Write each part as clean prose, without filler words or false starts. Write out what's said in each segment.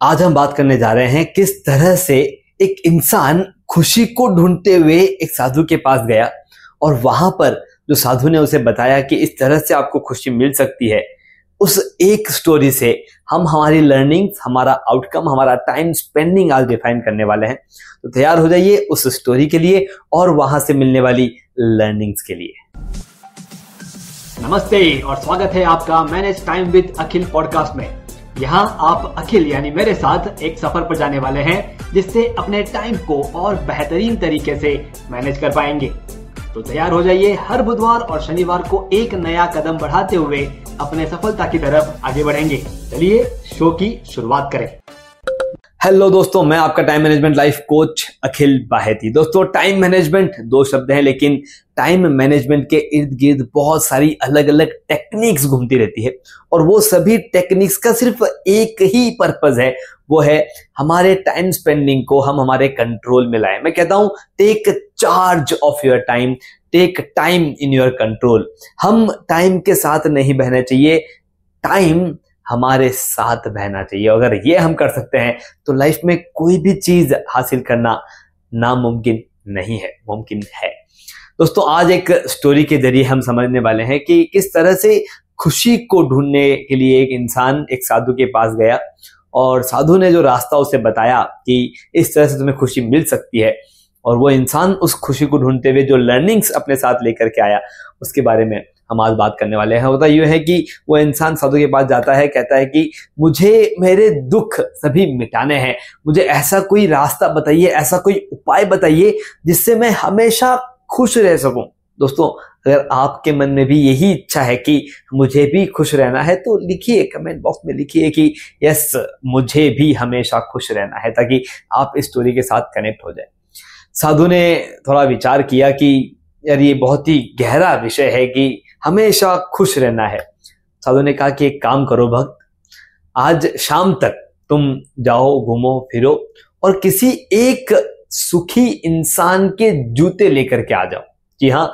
आज हम बात करने जा रहे हैं किस तरह से एक इंसान खुशी को ढूंढते हुए एक साधु के पास गया और वहां पर जो साधु ने उसे बताया कि इस तरह से आपको खुशी मिल सकती है। उस एक स्टोरी से हम हमारी लर्निंग्स, हमारा आउटकम, हमारा टाइम स्पेंडिंग आज डिफाइन करने वाले हैं। तो तैयार हो जाइए उस स्टोरी के लिए और वहां से मिलने वाली लर्निंग्स के लिए। नमस्ते और स्वागत है आपका manage time with Akhil podcast में। यहाँ आप अखिल यानी मेरे साथ एक सफर पर जाने वाले हैं जिससे अपने टाइम को और बेहतरीन तरीके से मैनेज कर पाएंगे। तो तैयार हो जाइए हर बुधवार और शनिवार को एक नया कदम बढ़ाते हुए अपने सफलता की तरफ आगे बढ़ेंगे। चलिए शो की शुरुआत करें। हेलो दोस्तों, मैं आपका टाइम मैनेजमेंट लाइफ कोच अखिल बाहेती। दोस्तों, टाइम मैनेजमेंट दो शब्द हैं, लेकिन टाइम मैनेजमेंट के इर्द गिर्द बहुत सारी अलग अलग टेक्निक्स घूमती रहती है और वो सभी टेक्निक्स का सिर्फ एक ही पर्पस है, वो है हमारे टाइम स्पेंडिंग को हम हमारे कंट्रोल में लाएं। मैं कहता हूं take charge of your time, take time in your control. हम टाइम के साथ नहीं बहना चाहिए, टाइम हमारे साथ बहना चाहिए। अगर ये हम कर सकते हैं तो लाइफ में कोई भी चीज हासिल करना नामुमकिन नहीं है, मुमकिन है। दोस्तों, आज एक स्टोरी के जरिए हम समझने वाले हैं कि किस तरह से खुशी को ढूंढने के लिए एक इंसान एक साधु के पास गया और साधु ने जो रास्ता उसे बताया कि इस तरह से तुम्हें खुशी मिल सकती है, और वो इंसान उस खुशी को ढूंढते हुए जो लर्निंग्स अपने साथ लेकर के आया उसके बारे में हम आज बात करने वाले हैं। होता यह है कि वो इंसान साधु के पास जाता है, कहता है कि मुझे मेरे दुख सभी मिटाने हैं, मुझे ऐसा कोई रास्ता बताइए, ऐसा कोई उपाय बताइए जिससे मैं हमेशा खुश रह सकूं। दोस्तों, अगर आपके मन में भी यही इच्छा है कि मुझे भी खुश रहना है तो लिखिए, कमेंट बॉक्स में लिखिए कि यस, मुझे भी हमेशा खुश रहना है, ताकि आप इस स्टोरी के साथ कनेक्ट हो जाए। साधु ने थोड़ा विचार किया कि यार ये बहुत ही गहरा विषय है कि हमेशा खुश रहना है। साधु ने कहा कि एक काम करो भक्त, आज शाम तक तुम जाओ, घूमो फिरो और किसी एक सुखी इंसान के जूते लेकर के आ जाओ। जी हाँ,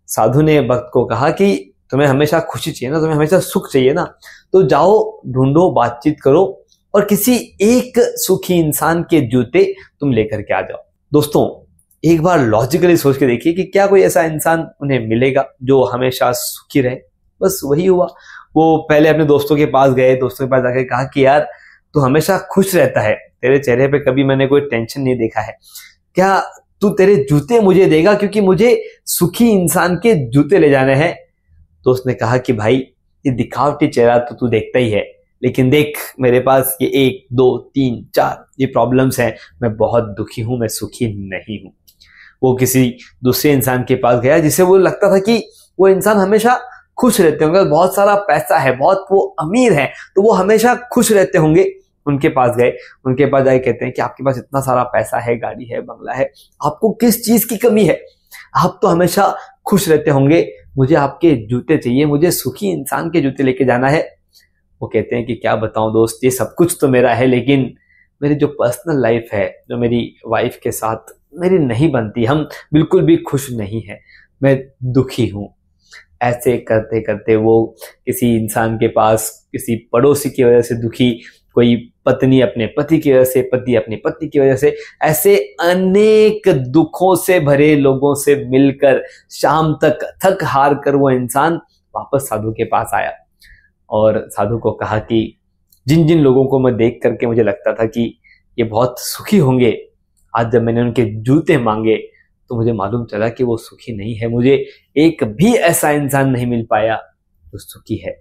साधु ने भक्त को कहा कि तुम्हें हमेशा खुशी चाहिए ना, तुम्हें हमेशा सुख चाहिए ना, तो जाओ, ढूंढो, बातचीत करो और किसी एक सुखी इंसान के जूते तुम लेकर के आ जाओ। दोस्तों, एक बार लॉजिकली सोच के देखिए कि क्या कोई ऐसा इंसान उन्हें मिलेगा जो हमेशा सुखी रहे। बस वही हुआ। वो पहले अपने दोस्तों के पास गए, दोस्तों के पास जाकर कहा कि यार तू हमेशा खुश रहता है, तेरे चेहरे पे कभी मैंने कोई टेंशन नहीं देखा है, क्या तू तेरे जूते मुझे देगा, क्योंकि मुझे सुखी इंसान के जूते ले जाने हैं। दोस्त ने कहा कि भाई ये दिखावटी चेहरा तो तू देखता ही है, लेकिन देख मेरे पास ये 1 2 3 4 ये प्रॉब्लम्स हैं, मैं बहुत दुखी हूं, मैं सुखी नहीं हूं। वो किसी दूसरे इंसान के पास गया जिसे वो लगता था कि वो इंसान हमेशा खुश रहते होंगे, बहुत सारा पैसा है, बहुत वो अमीर है तो वो हमेशा खुश रहते होंगे। उनके पास गए, उनके पास जाके कहते हैं कि आपके पास इतना सारा पैसा है, गाड़ी है, बंगला है, आपको किस चीज की कमी है, आप तो हमेशा खुश रहते होंगे, मुझे आपके जूते चाहिए, मुझे सुखी इंसान के जूते लेके जाना है। वो कहते हैं कि क्या बताऊं दोस्त, ये सब कुछ तो मेरा है, लेकिन मेरी जो पर्सनल लाइफ है, जो मेरी वाइफ के साथ मेरी नहीं बनती, हम बिल्कुल भी खुश नहीं है, मैं दुखी हूं। ऐसे करते करते वो किसी इंसान के पास, किसी पड़ोसी की वजह से दुखी, कोई पत्नी अपने पति की वजह से, पति अपनी पत्नी की वजह से, ऐसे अनेक दुखों से भरे लोगों से मिलकर शाम तक थक हार कर वो इंसान वापस साधु के पास आया और साधु को कहा कि जिन जिन लोगों को मैं देख करके मुझे लगता था कि ये बहुत सुखी होंगे, आज जब मैंने उनके जूते मांगे तो मुझे मालूम चला कि वो सुखी नहीं है, मुझे एक भी ऐसा इंसान नहीं मिल पाया जो सुखी है।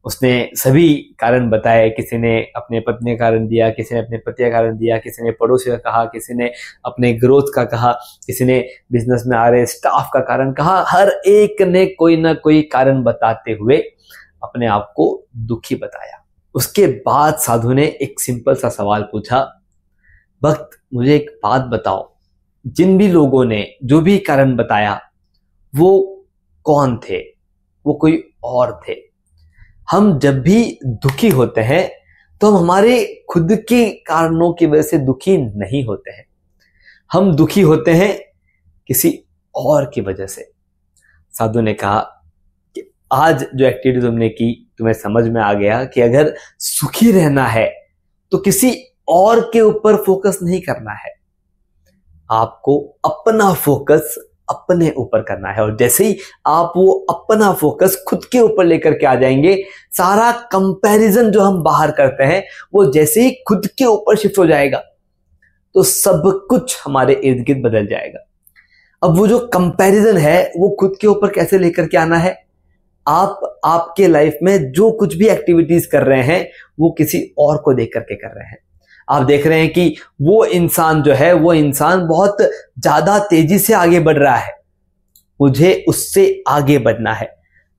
उसने सभी कारण बताए, किसी ने अपने पत्नी का कारण दिया, किसी ने अपने पति का कारण दिया, किसी ने पड़ोसी का कहा, किसी ने अपने ग्रोथ का कहा, किसी ने बिजनेस में आ रहे स्टाफ का कारण कहा। हर एक ने कोई ना कोई कारण बताते हुए अपने आप को दुखी बताया। उसके बाद साधु ने एक सिंपल सा सवाल पूछा, भक्त मुझे एक बात बताओ, जिन भी लोगों ने जो भी कारण बताया वो कौन थे, वो कोई और थे। हम जब भी दुखी होते हैं तो हम हमारे खुद के कारणों की वजह से दुखी नहीं होते हैं, हम दुखी होते हैं किसी और की वजह से। साधु ने कहा कि आज जो एक्टिविटी तुमने की, तुम्हें समझ में आ गया कि अगर सुखी रहना है तो किसी और के ऊपर फोकस नहीं करना है, आपको अपना फोकस अपने ऊपर करना है। और जैसे ही आप वो अपना फोकस खुद के ऊपर लेकर के आ जाएंगे, सारा कंपैरिजन जो हम बाहर करते हैं वो जैसे ही खुद के ऊपर शिफ्ट हो जाएगा तो सब कुछ हमारे इर्द गिर्द बदल जाएगा। अब वो जो कंपैरिजन है वो खुद के ऊपर कैसे लेकर के आना है? आप आपके लाइफ में जो कुछ भी एक्टिविटीज कर रहे हैं वो किसी और को देख करके कर रहे हैं। आप देख रहे हैं कि वो इंसान जो है वो इंसान बहुत ज्यादा तेजी से आगे बढ़ रहा है, मुझे उससे आगे बढ़ना है।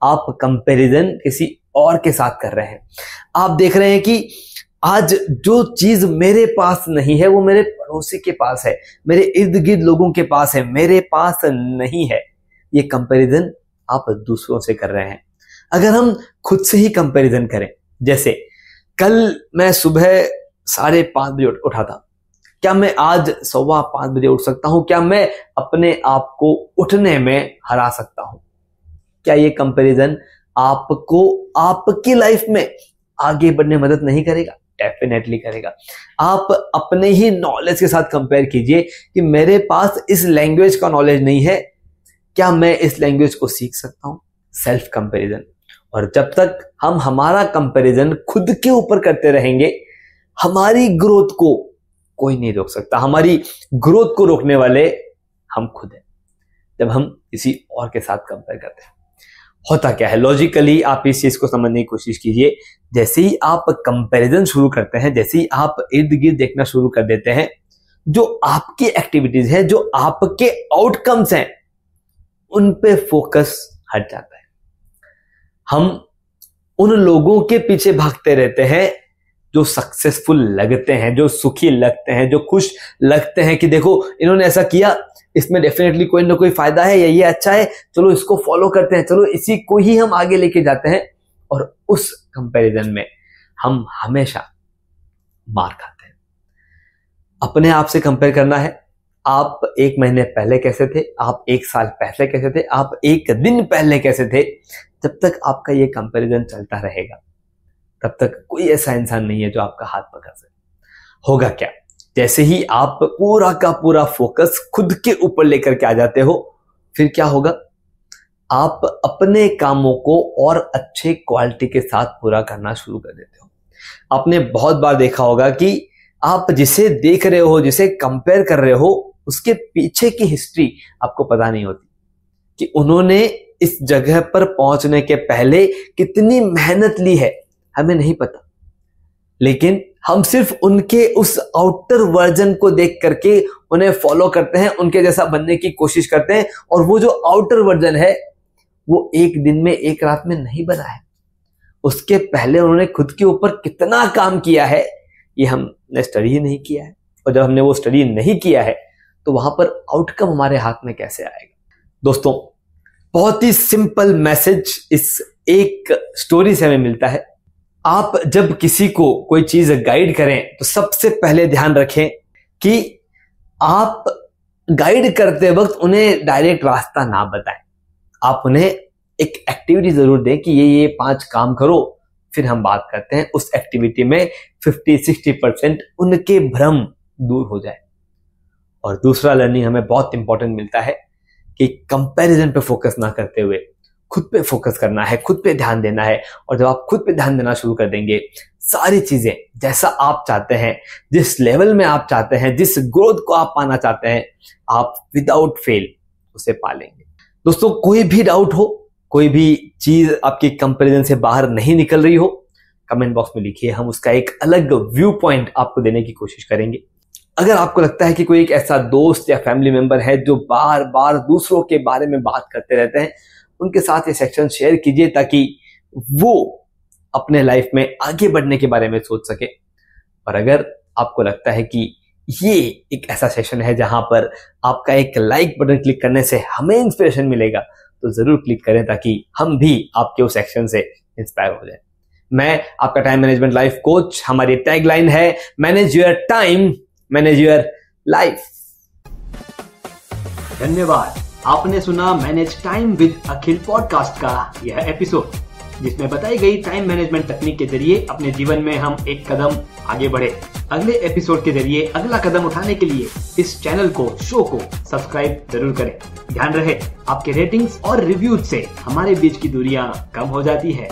आप कंपैरिजन किसी और के साथ कर रहे हैं। आप देख रहे हैं कि आज जो चीज मेरे पास नहीं है वो मेरे पड़ोसी के पास है, मेरे इर्द गिर्द लोगों के पास है, मेरे पास नहीं है। ये कंपैरिजन आप दूसरों से कर रहे हैं। अगर हम खुद से ही कंपैरिजन करें, जैसे कल मैं सुबह 5:30 बजे उठा था, क्या मैं आज 5:15 बजे उठ सकता हूं? क्या मैं अपने आप को उठने में हरा सकता हूं? क्या ये कंपैरिजन आपको आपकी लाइफ में आगे बढ़ने में मदद नहीं करेगा? डेफिनेटली करेगा। आप अपने ही नॉलेज के साथ कंपेयर कीजिए कि मेरे पास इस लैंग्वेज का नॉलेज नहीं है, क्या मैं इस लैंग्वेज को सीख सकता हूं? Self comparison. और जब तक हम हमारा कंपैरिजन खुद के ऊपर करते रहेंगे, हमारी ग्रोथ को कोई नहीं रोक सकता। हमारी ग्रोथ को रोकने वाले हम खुद हैं जब हम किसी और के साथ कंपेयर करते हैं। होता क्या है, लॉजिकली आप इस चीज को समझने की कोशिश कीजिए। जैसे ही आप कंपैरिजन शुरू करते हैं, जैसे ही आप इर्द गिर्द देखना शुरू कर देते हैं, जो आपकी एक्टिविटीज है, जो आपके आउटकम्स हैं, उन पे फोकस हट जाता है। हम उन लोगों के पीछे भागते रहते हैं जो सक्सेसफुल लगते हैं, जो सुखी लगते हैं, जो खुश लगते हैं कि देखो इन्होंने ऐसा किया, इसमें डेफिनेटली कोई ना कोई फायदा है, या ये अच्छा है, चलो इसको फॉलो करते हैं, चलो इसी को ही हम आगे लेके जाते हैं। और उस कंपैरिजन में हम हमेशा मार खाते हैं। अपने आप से कंपेयर करना है। आप 1 महीने पहले कैसे थे, आप 1 साल पहले कैसे थे, आप 1 दिन पहले कैसे थे। जब तक आपका ये कंपैरिजन चलता रहेगा तब तक कोई ऐसा इंसान नहीं है जो आपका हाथ पकड़ सके। होगा क्या, जैसे ही आप पूरा का पूरा फोकस खुद के ऊपर लेकर के आ जाते हो, फिर क्या होगा, आप अपने कामों को और अच्छे क्वालिटी के साथ पूरा करना शुरू कर देते हो। आपने बहुत बार देखा होगा कि आप जिसे देख रहे हो, जिसे कंपेयर कर रहे हो, उसके पीछे की हिस्ट्री आपको पता नहीं होती कि उन्होंने इस जगह पर पहुंचने के पहले कितनी मेहनत ली है, हमें नहीं पता। लेकिन हम सिर्फ उनके उस आउटर वर्जन को देख करके उन्हें फॉलो करते हैं, उनके जैसा बनने की कोशिश करते हैं। और वो जो आउटर वर्जन है वो 1 दिन में 1 रात में नहीं बना है। उसके पहले उन्होंने खुद के ऊपर कितना काम किया है ये हमने स्टडी ही नहीं किया है। और जब हमने वो स्टडी नहीं किया है तो वहां पर आउटकम हमारे हाथ में कैसे आएगा? दोस्तों, बहुत ही सिंपल मैसेज इस एक स्टोरी से हमें मिलता है। आप जब किसी को कोई चीज गाइड करें तो सबसे पहले ध्यान रखें कि आप गाइड करते वक्त उन्हें डायरेक्ट रास्ता ना बताएं। आप उन्हें एक एक्टिविटी जरूर दें कि ये 5 काम करो, फिर हम बात करते हैं। उस एक्टिविटी में 50-60% उनके भ्रम दूर हो जाए। और दूसरा लर्निंग हमें बहुत इंपॉर्टेंट मिलता है कि कंपैरिजन पे फोकस ना करते हुए खुद पे फोकस करना है, खुद पे ध्यान देना है। और जब आप खुद पे ध्यान देना शुरू कर देंगे, सारी चीजें जैसा आप चाहते हैं, जिस लेवल में आप चाहते हैं, जिस ग्रोथ को आप पाना चाहते हैं, आप विदाउट फेल उसे पा लेंगे। दोस्तों, कोई भी डाउट हो, कोई भी चीज आपकी कंपैरिजन से बाहर नहीं निकल रही हो, कमेंट बॉक्स में लिखिए। हम उसका एक अलग व्यू पॉइंट आपको देने की कोशिश करेंगे। अगर आपको लगता है कि कोई एक ऐसा दोस्त या फैमिली मेंबर है जो बार बार दूसरों के बारे में बात करते रहते हैं, उनके साथ ये सेक्शन शेयर कीजिए ताकि वो अपने लाइफ में आगे बढ़ने के बारे में सोच सके। और अगर आपको लगता है कि ये एक ऐसा सेशन है जहां पर आपका एक लाइक बटन क्लिक करने से हमें इंस्पिरेशन मिलेगा, तो जरूर क्लिक करें ताकि हम भी आपके उस सेक्शन से इंस्पायर हो जाए। मैं आपका टाइम मैनेजमेंट लाइफ कोच, हमारी टैगलाइन है manage your time, manage your life. धन्यवाद। आपने सुना manage time with Akhil podcast का यह एपिसोड। जिसमें बताई गई टाइम मैनेजमेंट तकनीक के जरिए अपने जीवन में हम एक कदम आगे बढ़े। अगले एपिसोड के जरिए अगला कदम उठाने के लिए इस चैनल को, शो को सब्सक्राइब जरूर करें। ध्यान रहे, आपके रेटिंग्स और रिव्यूज से हमारे बीच की दूरियां कम हो जाती है।